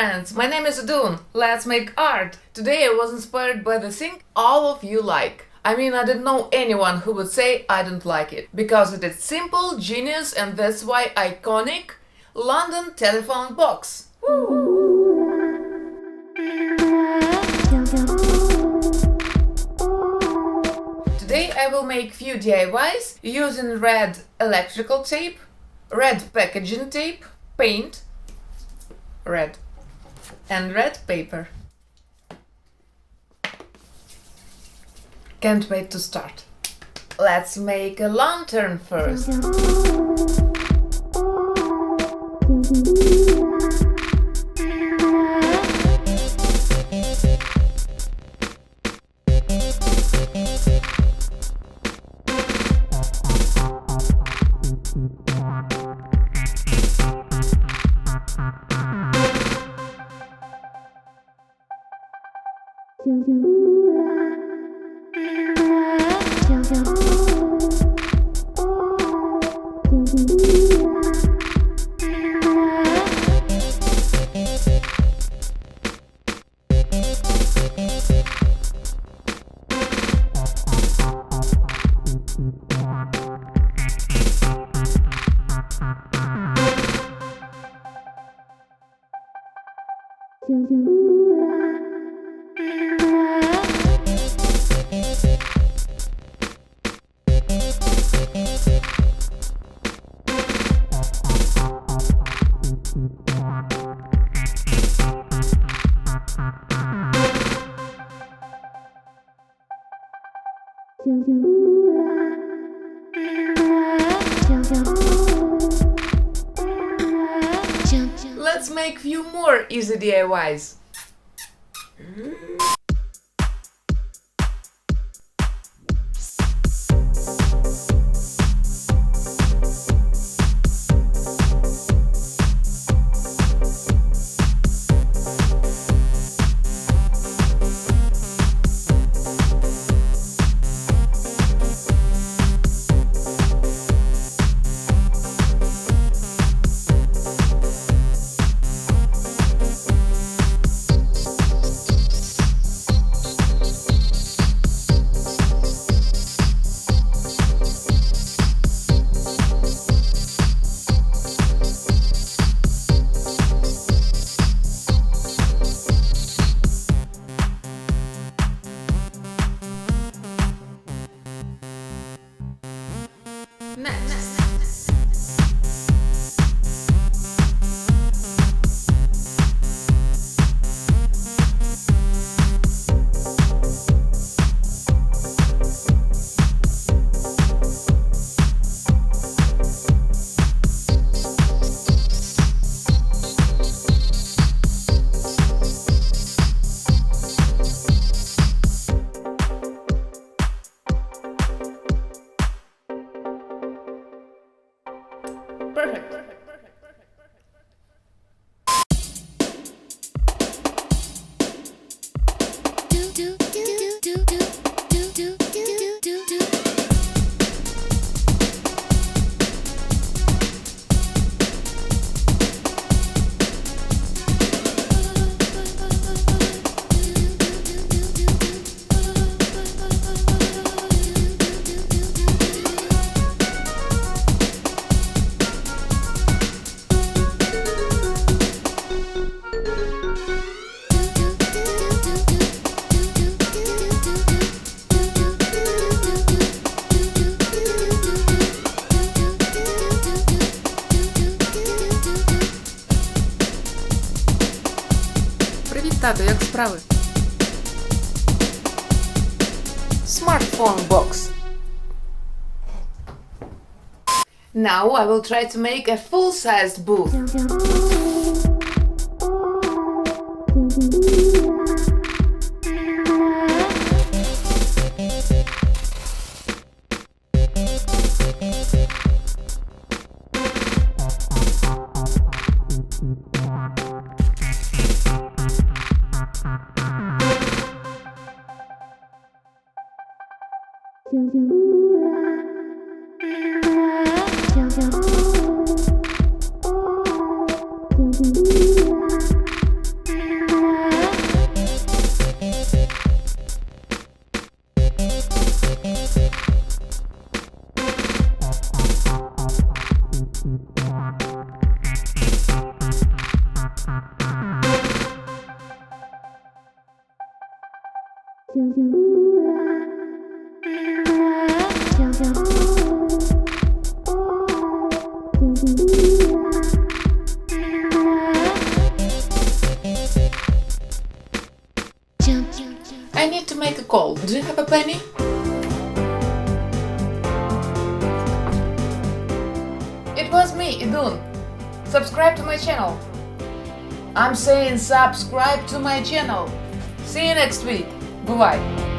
friends, my name is Adun. Let's make art. Today I was inspired by the thing all of you like. I mean, I don't know anyone who would say I don't like it. Because it is simple, genius, and that's why iconic London telephone box. Today I will make few DIYs using red electrical tape, red packaging tape, paint, red, and red paper. Can't wait to start. Let's make a lantern first. Let's make few more easy DIYs. Perfect. Привіт, тато, як справи? Smartphone box. Now I will try to make a full-sized booth. make a call. Do you have a penny? It was me, Idun. Subscribe to my channel. I'm saying subscribe to my channel. See you next week. Bye-bye.